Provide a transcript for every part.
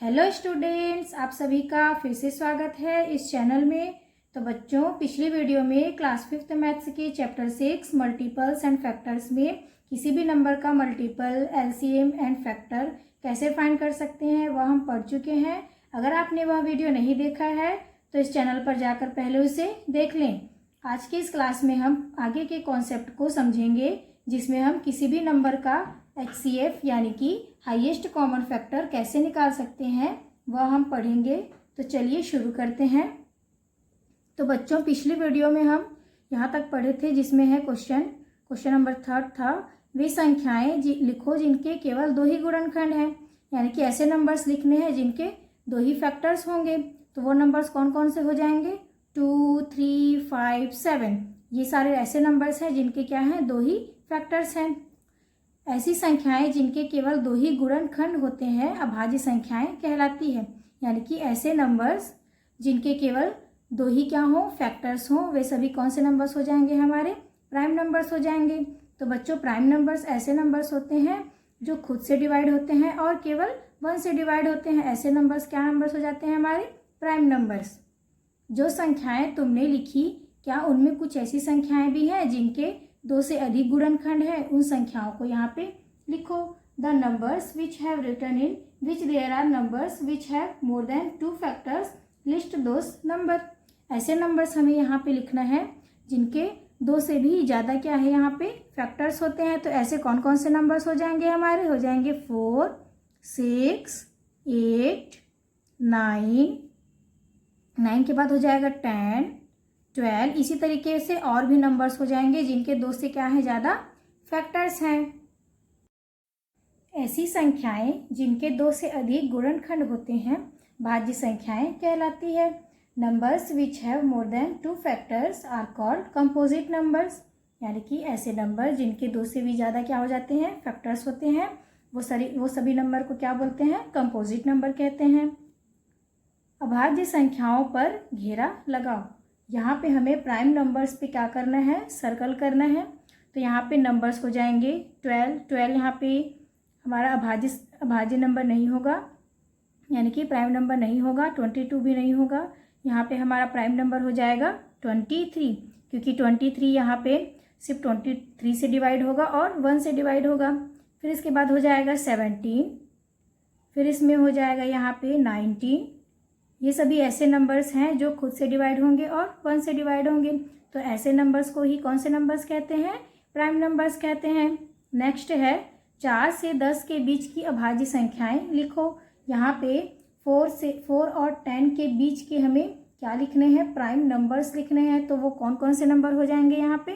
Hello students, आप सभी का फिर से स्वागत है इस चैनल में। तो बच्चों, पिछली वीडियो में क्लास 5th मैथ्स के चैप्टर 6 मल्टीपल्स एंड फैक्टर्स में किसी भी नंबर का मल्टीपल, एलसीएम एंड फैक्टर कैसे फाइंड कर सकते हैं वह हम पढ़ चुके हैं। अगर आपने वह वीडियो नहीं देखा है तो इस चैनल पर जाकर पहले उसे देख लें। आज की इस क्लास में हम आगे के कॉन्सेप्ट को समझेंगे, जिसमें हम किसी भी नंबर का HCF यानी कि हाईएस्ट कॉमन फैक्टर कैसे निकाल सकते हैं वह हम पढ़ेंगे। तो चलिए शुरू करते हैं। तो बच्चों, पिछली वीडियो में हम यहाँ तक पढ़े थे, जिसमें है क्वेश्चन नंबर 3 था, वे संख्याएं लिखो जिनके केवल 2 ही गुणनखंड हैं। यानी कि ऐसे नंबर्स लिखने हैं जिनके 2 ही फैक्टर्स होंगे। तो वो नंबर्स कौन कौन से हो जाएंगे? 2, 3, 5, 7। ये सारे ऐसे नंबर्स हैं जिनके क्या हैं? 2 ही फैक्टर्स हैं। ऐसी संख्याएं जिनके केवल 2 ही गुणनखंड होते हैं अभाज्य संख्याएं कहलाती है। यानी कि ऐसे नंबर्स जिनके केवल 2 ही क्या हो? फैक्टर्स हो, वे सभी कौन से नंबर्स हो जाएंगे? हमारे प्राइम नंबर्स हो जाएंगे। तो बच्चों, प्राइम नंबर्स ऐसे नंबर्स होते हैं जो खुद से डिवाइड होते हैं और केवल 1 से डिवाइड होते हैं। ऐसे नंबर्स क्या नंबर्स हो जाते हैं? हमारे प्राइम नंबर्स। जो संख्याएं तुमने लिखी, क्या उनमें कुछ ऐसी संख्याएं भी हैं जिनके 2 से अधिक गुणनखंड है? उन संख्याओं को यहाँ पे लिखो। The numbers which have written in which there are numbers which have more than 2 factors, list those number. ऐसे नंबर्स हमें यहाँ पे लिखना है जिनके 2 से भी ज़्यादा क्या है? यहाँ पे फैक्टर्स होते हैं। तो ऐसे कौन कौन से नंबर्स हो जाएंगे? हमारे हो जाएंगे 4, 6, 8, 9 के बाद हो जाएगा 10, 12। इसी तरीके से और भी नंबर्स हो जाएंगे जिनके 2 से क्या है? ज़्यादा फैक्टर्स हैं। ऐसी संख्याएं जिनके 2 से अधिक गुणनखंड होते हैं भाज्य संख्याएं कहलाती है। Numbers which have more than 2 factors are called composite numbers. यानी कि ऐसे नंबर जिनके 2 से भी ज़्यादा क्या हो जाते हैं? फैक्टर्स होते हैं। वो सभी नंबर को क्या बोलते हैं? कंपोजिट नंबर कहते हैं। अभाज्य संख्याओं पर घेरा लगाओ। यहाँ पे हमें प्राइम नंबर्स पे क्या करना है? सर्कल करना है। तो यहाँ पे नंबर्स हो जाएंगे 12 यहाँ पे हमारा अभाज्य नंबर नहीं होगा, यानी कि प्राइम नंबर नहीं होगा। 22 भी नहीं होगा। यहाँ पे हमारा प्राइम नंबर हो जाएगा 23, क्योंकि 23 यहाँ पे सिर्फ 23 से डिवाइड होगा और 1 से डिवाइड होगा। फिर इसके बाद हो जाएगा 17, फिर इसमें हो जाएगा यहाँ पे 19। ये सभी ऐसे नंबर्स हैं जो खुद से डिवाइड होंगे और 1 से डिवाइड होंगे। तो ऐसे नंबर्स को ही कौन से नंबर्स कहते हैं? प्राइम नंबर्स कहते हैं। नेक्स्ट है 4 से 10 के बीच की अभाज्य संख्याएं लिखो। यहाँ पे 4 और 10 के बीच के हमें क्या लिखने हैं? प्राइम नंबर्स लिखने हैं। तो वो कौन कौन से नंबर हो जाएंगे? यहाँ पे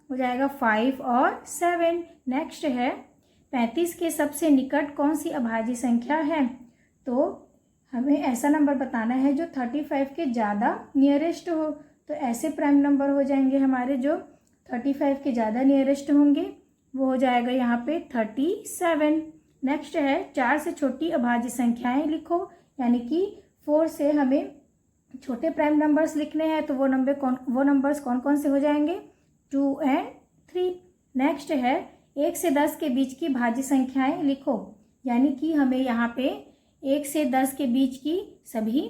हो जाएगा 5 और 7। नेक्स्ट है 35 के सबसे निकट कौन सी अभाज्य संख्या है? तो हमें ऐसा नंबर बताना है जो 35 के ज़्यादा नियरेस्ट हो। तो ऐसे प्राइम नंबर हो जाएंगे हमारे जो 35 के ज़्यादा नियरेस्ट होंगे। वो हो जाएगा यहाँ पे 37। नेक्स्ट है 4 से छोटी अभाज्य संख्याएं लिखो। यानी कि 4 से हमें छोटे प्राइम नंबर्स लिखने हैं। तो वो नंबर्स कौन कौन से हो जाएंगे? 2 और 3। नेक्स्ट है 1 से 10 के बीच की भाज्य संख्याएं लिखो। यानी कि हमें यहाँ पे 1 से 10 के बीच की सभी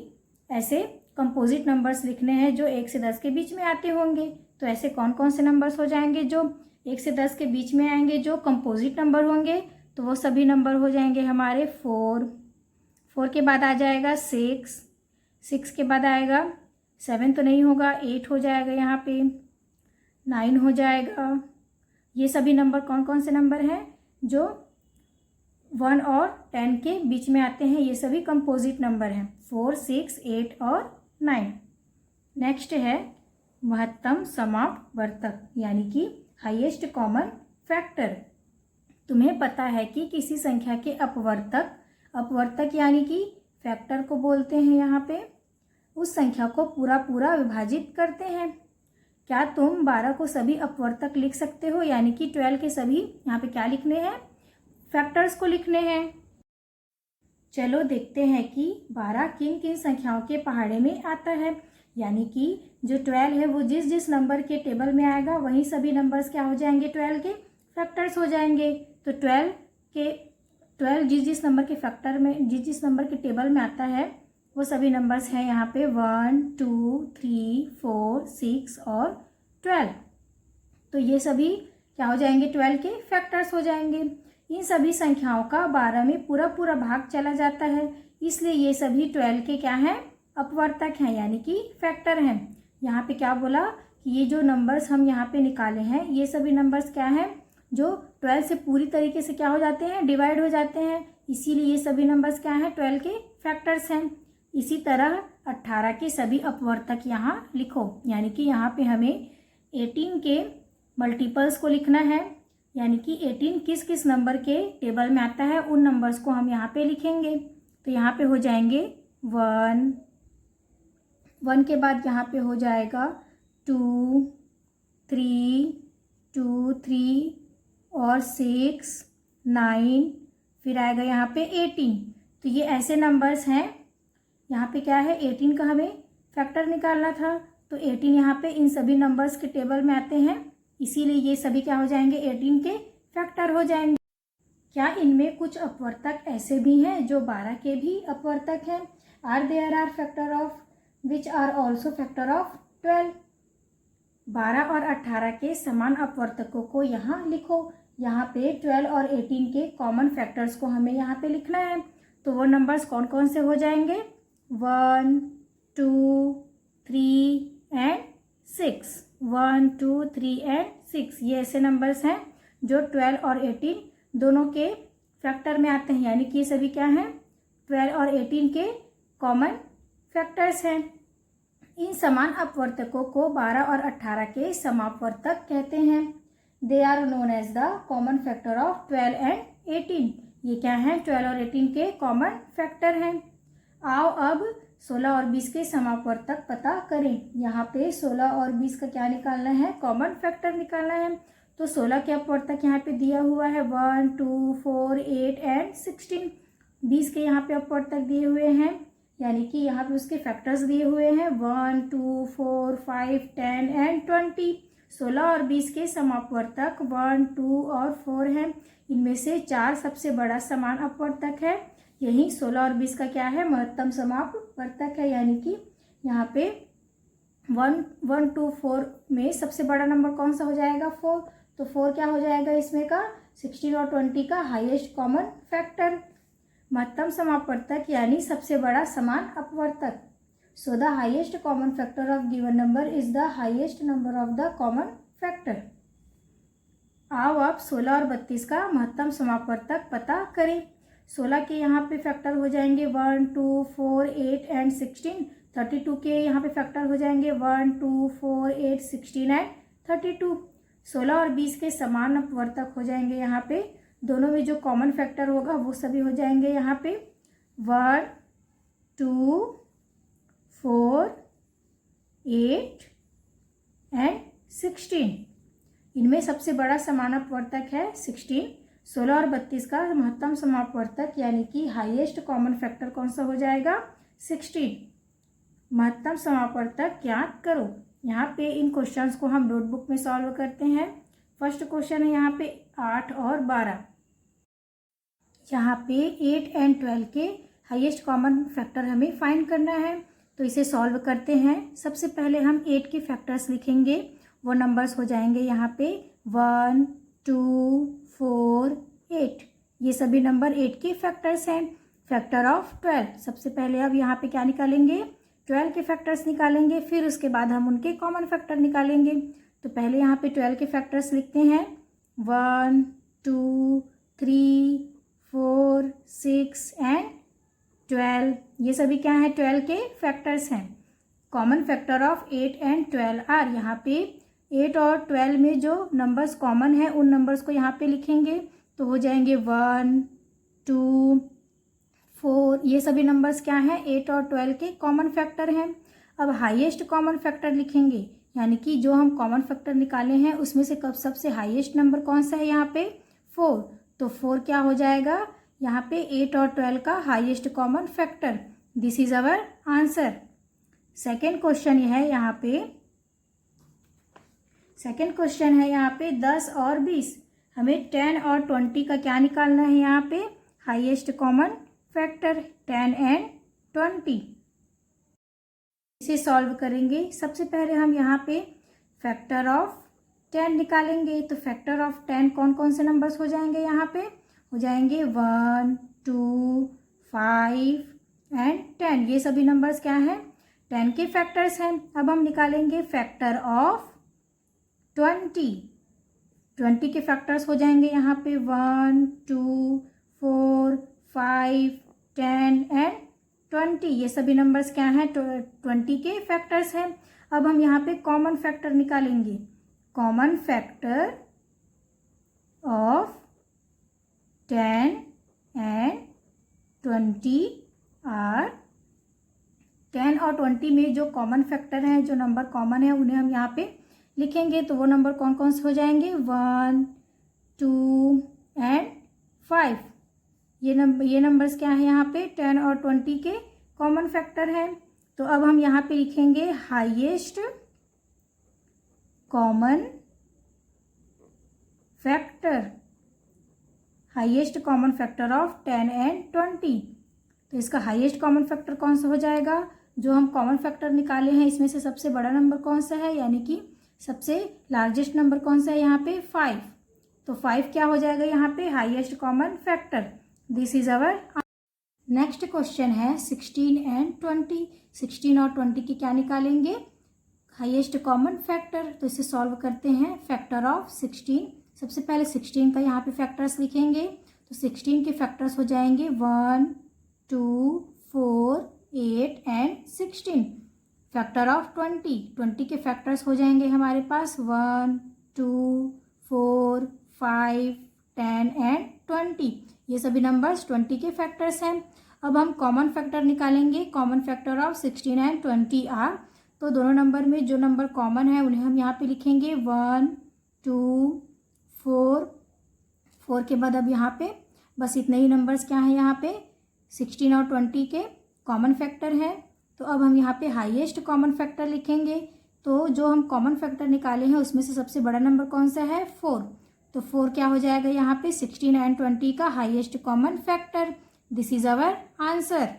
ऐसे कंपोजिट नंबर्स लिखने हैं जो 1 से 10 के बीच में आते होंगे। तो ऐसे कौन कौन से नंबर्स हो जाएंगे जो 1 से 10 के बीच में आएंगे, जो कंपोजिट नंबर होंगे? तो वो सभी नंबर हो जाएंगे हमारे 4 के बाद आ जाएगा 6 के बाद आएगा 7 तो नहीं होगा, 8 हो जाएगा, यहाँ पे 9 हो जाएगा। ये सभी नंबर कौन कौन से नंबर हैं? जो 1 और 10 के बीच में आते हैं। ये सभी कंपोजिट नंबर हैं, 4, 6, 8 और 9। नेक्स्ट है महत्तम समापवर्तक, यानी कि हाईएस्ट कॉमन फैक्टर। तुम्हें पता है कि किसी संख्या के अपवर्तक यानी कि फैक्टर को बोलते हैं। यहाँ पे उस संख्या को पूरा विभाजित करते हैं। क्या तुम 12 को सभी अपवर्तक लिख सकते हो? यानी कि 12 के सभी यहाँ पे क्या लिखने हैं? फैक्टर्स को लिखने हैं। चलो देखते हैं कि 12 किन किन संख्याओं के पहाड़े में आता है। यानी कि जो 12 है वो जिस जिस नंबर के टेबल में आएगा वहीं सभी नंबर्स क्या हो जाएंगे? 12 के फैक्टर्स हो जाएंगे। तो 12 के 12 जिस जिस नंबर के फैक्टर में, जिस जिस नंबर के टेबल में आता है वो सभी नंबर्स हैं यहाँ पे 1, 2, 3, 4, 6 और 12। तो ये सभी क्या हो जाएंगे, 12 के फैक्टर्स हो जाएंगे। इन सभी संख्याओं का 12 में पूरा पूरा भाग चला जाता है, इसलिए ये सभी 12 के क्या हैं, अपवर्तक हैं, यानी कि फैक्टर हैं। यहाँ पे क्या बोला कि ये जो नंबर्स हम यहाँ पे निकाले हैं ये सभी नंबर्स क्या हैं, जो 12 से पूरी तरीके से क्या हो जाते हैं, डिवाइड हो जाते हैं, इसीलिए ये सभी नंबर्स क्या हैं, 12 के फैक्टर्स हैं। इसी तरह 18 के सभी अपवर्तक यहाँ लिखो, यानी कि यहाँ पे हमें 18 के मल्टीपल्स को लिखना है, यानी कि 18 किस किस नंबर के टेबल में आता है उन नंबर्स को हम यहाँ पे लिखेंगे। तो यहाँ पे हो जाएंगे 1 के बाद यहाँ पे हो जाएगा 2, 3, 2, 3 और 6, 9, फिर आएगा यहाँ पे 18। तो ये ऐसे नंबर्स हैं, यहाँ पे क्या है 18 का हमें फैक्टर निकालना था, तो 18 यहाँ पे इन सभी नंबर्स के टेबल में आते हैं, इसीलिए ये सभी क्या हो जाएंगे, 18 के फैक्टर हो जाएंगे। क्या इनमें कुछ अपवर्तक ऐसे भी हैं जो 12 के भी अपवर्तक हैं? Are there are factor of which are also factor of 12? 12 और 18 के समान अपवर्तकों को यहाँ लिखो। यहाँ पे 12 और 18 के कॉमन फैक्टर्स को हमें यहाँ पे लिखना है, तो वो नंबर्स कौन कौन से हो जाएंगे, 1, 2, 3 एंड 6। 1, 2, 3 एंड 6 ये ऐसे नंबर्स हैं जो 12 और 18 दोनों के फैक्टर में आते हैं, यानी कि ये सभी क्या हैं, 12 और 18 के कॉमन फैक्टर्स हैं। इन समान अपवर्तकों को 12 और 18 के समापवर्तक कहते हैं। They are known as the common factor of 12 and 18। ये क्या है, 12 और 18 के कॉमन फैक्टर हैं। आओ अब 16 और 20 के समापवर्तक पता करें। यहाँ पे 16 और 20 का क्या निकालना है, कॉमन फैक्टर निकालना है। तो 16 के अपवर्तक यहाँ पे दिया हुआ है 1, 2, 4, 8 एंड 16। 20 के यहाँ पे अपवर्तक दिए हुए हैं, यानी कि यहाँ पे उसके फैक्टर्स दिए हुए हैं 1, 2, 4, 5, 10 एंड 20। 16 और 20 के समापवर्तक 1, 2 और 4 हैं। इनमें से 4 सबसे बड़ा समान अपवर्तक है, यही 16 और 20 का क्या है, महत्तम समापवर्तक है, यानी कि यहाँ पे 1, 2, 4 में सबसे बड़ा नंबर कौन सा हो जाएगा, 4। तो 4 क्या हो जाएगा इसमें का, 16 और 20 का हाईएस्ट कॉमन फैक्टर, महत्तम समापवर्तक यानी सबसे बड़ा समान अपवर्तक। So the highest common factor of given number is the highest number of the common factor. आओ अब 16 और 32 का महत्तम समापवर्तक पता करें। 16 के यहाँ पे फैक्टर हो जाएंगे 1, 2, 4, 8 एंड 16। 32 के यहाँ पे फैक्टर हो जाएंगे 1, 2, 4, 8, 16 एंड 32। 16 और 20 के समान अपवर्तक हो जाएंगे, यहाँ पे दोनों में जो कॉमन फैक्टर होगा वो सभी हो जाएंगे यहाँ पे 1, 2, 4, 8 एंड 16। इनमें सबसे बड़ा समान अपवर्तक है 16। 16 और 32 का महत्तम समापवर्तक यानी कि हाईएस्ट कॉमन फैक्टर कौन सा हो जाएगा, 16। महत्तम समापवर्तक ज्ञात करो। यहाँ पे इन क्वेश्चंस को हम नोटबुक में सॉल्व करते हैं। फर्स्ट क्वेश्चन है यहाँ पे 8 और 12। यहाँ पे 8 एंड 12 के हाईएस्ट कॉमन फैक्टर हमें फाइंड करना है, तो इसे सॉल्व करते हैं। सबसे पहले हम 8 के फैक्टर्स लिखेंगे, वो नंबर्स हो जाएंगे यहाँ पे 1, 2, 4, 8। ये सभी नंबर 8 के फैक्टर्स हैं। फैक्टर ऑफ 12, सबसे पहले अब यहाँ पे क्या निकालेंगे, 12 के फैक्टर्स निकालेंगे, फिर उसके बाद हम उनके कॉमन फैक्टर निकालेंगे। तो पहले यहाँ पे 12 के फैक्टर्स लिखते हैं 1, 2, 3, 4, 6 एंड 12। ये सभी क्या है, 12 के फैक्टर्स हैं। Common factor of 8 and 12 are, यहाँ पे 8 और 12 में जो नंबर्स कॉमन है उन नंबर्स को यहाँ पे लिखेंगे, तो हो जाएंगे 1, 2, 4। ये सभी नंबर्स क्या हैं, 8 और 12 के कॉमन फैक्टर हैं। अब हाईएस्ट कॉमन फैक्टर लिखेंगे, यानी कि जो हम कॉमन फैक्टर निकाले हैं उसमें से कब सबसे हाईएस्ट नंबर कौन सा है, यहाँ पे 4। तो 4 क्या हो जाएगा, यहाँ पे 8 और 12 का highest common factor. This is our answer. Second question है यहाँ पे, सेकेंड क्वेश्चन है यहाँ पे 10 और 20। हमें 10 और 20 का क्या निकालना है, यहाँ पे हाईएस्ट कॉमन फैक्टर 10 एंड 20। इसे सॉल्व करेंगे। सबसे पहले हम यहाँ पे फैक्टर ऑफ 10 निकालेंगे। तो फैक्टर ऑफ 10 कौन कौन से नंबर्स हो जाएंगे? यहाँ पे हो जाएंगे 1, 2, 5 एंड 10। ये सभी नंबर्स क्या हैं? 10 के फैक्टर्स हैं। अब हम निकालेंगे फैक्टर ऑफ 20। 20 के फैक्टर्स हो जाएंगे यहाँ पे 1, 2, 4, 5, 10 एंड 20। ये सभी नंबर्स क्या हैं? 20 के फैक्टर्स हैं। अब हम यहाँ पे कॉमन फैक्टर निकालेंगे। Common factor of 10 and 20 are 10 और 20 में जो कॉमन फैक्टर हैं, जो नंबर कॉमन है, उन्हें हम यहाँ पे लिखेंगे। तो वो नंबर कौन कौन से हो जाएंगे? 1, 2 एंड 5। ये नंबर्स क्या है? यहाँ पे 10 और 20 के कॉमन फैक्टर हैं। तो अब हम यहाँ पे लिखेंगे highest common factor. Highest common factor of 10 and 20। तो इसका हाईएस्ट कॉमन फैक्टर कौन सा हो जाएगा? जो हम कॉमन फैक्टर निकाले हैं इसमें से सबसे बड़ा नंबर कौन सा है, यानी कि सबसे लार्जेस्ट नंबर कौन सा है यहाँ पे? 5। तो 5 क्या हो जाएगा यहाँ पे? Highest common factor. This is our next question है 16 एंड 20। 16 और 20 की क्या निकालेंगे? Highest common factor. तो इसे सॉल्व करते हैं। Factor of 16। सबसे पहले 16 का यहाँ पे फैक्टर्स लिखेंगे। तो 16 के फैक्टर्स हो जाएंगे 1, 2, 4, 8 एंड 16। Factor of 20। 20 के फैक्टर्स हो जाएंगे हमारे पास 1, 2, 4, 5, 10 एंड 20। ये सभी नंबर्स 20 के फैक्टर्स हैं। अब हम कॉमन फैक्टर निकालेंगे। Common factor of 16 and 20 are. तो दोनों नंबर में जो नंबर कॉमन है उन्हें हम यहाँ पे लिखेंगे 1, 2, 4। 4 के बाद अब यहाँ पे बस इतने ही नंबर्स क्या हैं? यहाँ पे 16 और 20 के कॉमन फैक्टर हैं। तो अब हम यहाँ पे हाईएस्ट कॉमन फैक्टर लिखेंगे। तो जो हम कॉमन फैक्टर निकाले हैं उसमें से सबसे बड़ा नंबर कौन सा है? 4। तो 4 क्या हो जाएगा यहाँ पे? 16 एंड 20 का highest common factor. This is our answer.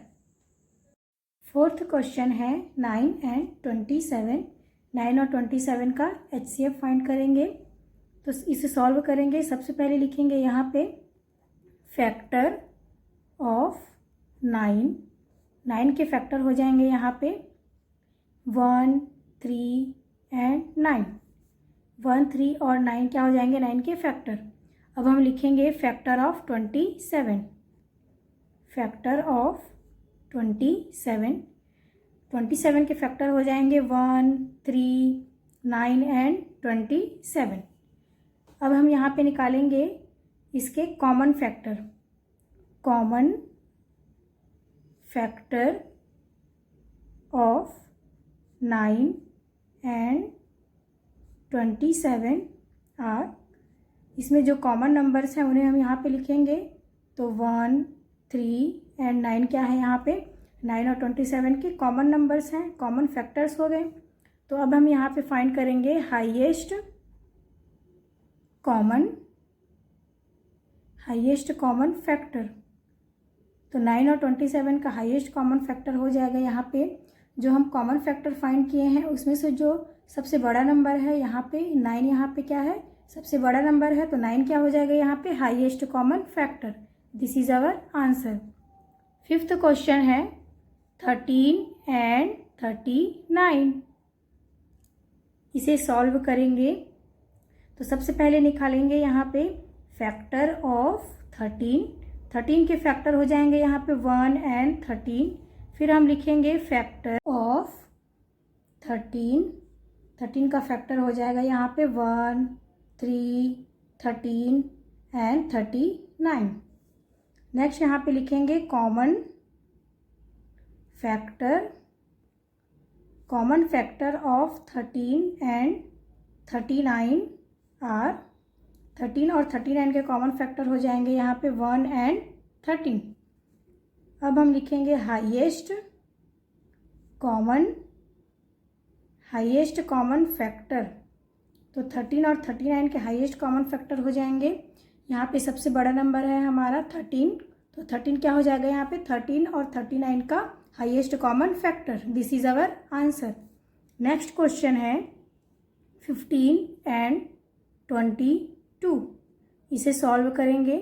Fourth question है 9 एंड 27। 9 और 27 का HCF फाइंड करेंगे। तो इसे सॉल्व करेंगे। सबसे पहले लिखेंगे यहाँ पे फैक्टर ऑफ 9। 9 के फैक्टर हो जाएंगे यहाँ पे 1, 3 एंड 9। 1, 3 और 9 क्या हो जाएंगे? 9 के फैक्टर। अब हम लिखेंगे फैक्टर ऑफ 27। Factor of 27। 27 के फैक्टर हो जाएंगे 1, 3, 9 एंड 27। अब हम यहाँ पे निकालेंगे इसके common factor. Common factor of 9 and 27 are. इसमें जो कॉमन नंबर्स हैं उन्हें हम यहाँ पे लिखेंगे। तो 1, 3 एंड 9 क्या है यहाँ पे? 9 और 27 के कॉमन नंबर्स हैं, कॉमन फैक्टर्स हो गए। तो अब हम यहाँ पे फाइंड करेंगे हाईएस्ट कॉमन फैक्टर। तो 9 और 27 का हाईएस्ट कॉमन फैक्टर हो जाएगा यहाँ पे। जो हम कॉमन फैक्टर फाइंड किए हैं उसमें से जो सबसे बड़ा नंबर है यहाँ पे 9, यहाँ पे क्या है? सबसे बड़ा नंबर है। तो 9 क्या हो जाएगा यहाँ पे? Highest common factor. This is our answer. Fifth question है 13 एंड 39। इसे सॉल्व करेंगे। तो सबसे पहले निकालेंगे यहाँ पे फैक्टर ऑफ 13। 13 के फैक्टर हो जाएंगे यहाँ पे 1 एंड 13। फिर हम लिखेंगे फैक्टर ऑफ 13। 13 का फैक्टर हो जाएगा यहाँ पे 1, 3, 13 एंड 39। नेक्स्ट यहाँ पे लिखेंगे common factor of 13 and 39 are. 13 और 39 के कॉमन फैक्टर हो जाएंगे यहाँ पे 1 एंड 13। अब हम लिखेंगे हाईएस्ट कॉमन फैक्टर। तो 13 और 39 के हाईएस्ट कॉमन फैक्टर हो जाएंगे। यहाँ पे सबसे बड़ा नंबर है हमारा 13। तो 13 क्या हो जाएगा यहाँ पे, 13 और 39 का highest common factor. This is our answer. Next question है 15 एंड 22। इसे सॉल्व करेंगे।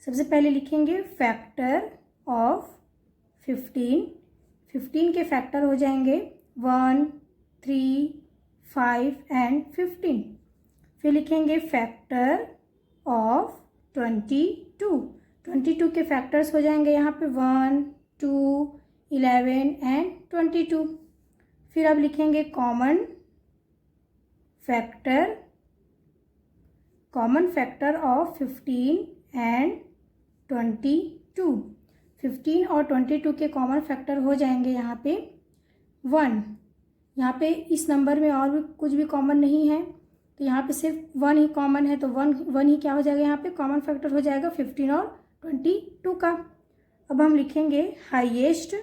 सबसे पहले लिखेंगे फैक्टर ऑफ 15। 15 के फैक्टर हो जाएंगे 1, 3, 5 एंड 15। फिर लिखेंगे फैक्टर ऑफ 22। 22 के फैक्टर्स हो जाएंगे यहाँ पे 1, 2, 11 एंड 22। फिर अब लिखेंगे कॉमन फैक्टर ऑफ 15 एंड 22। 15 और 22 के कॉमन फैक्टर हो जाएंगे यहाँ पे 1। यहाँ पे इस नंबर में और भी कुछ भी कॉमन नहीं है, तो यहाँ पे सिर्फ 1 ही कॉमन है, तो 1 ही क्या हो जाएगा यहाँ पे कॉमन फैक्टर हो जाएगा 15 और 22 का। अब हम लिखेंगे हाईएस्ट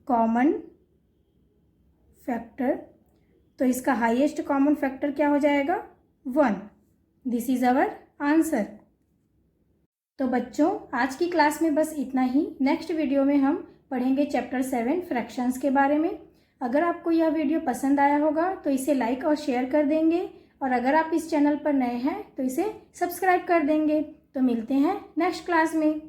कॉमन फैक्टर, तो इसका हाईएस्ट कॉमन फैक्टर क्या हो जाएगा 1। This is our answer. तो बच्चों आज की क्लास में बस इतना ही। नेक्स्ट वीडियो में हम पढ़ेंगे चैप्टर 7 फ्रैक्शंस के बारे में। अगर आपको यह वीडियो पसंद आया होगा तो इसे लाइक और शेयर कर देंगे, और अगर आप इस चैनल पर नए हैं तो इसे सब्सक्राइब कर देंगे। तो मिलते हैं नेक्स्ट क्लास में।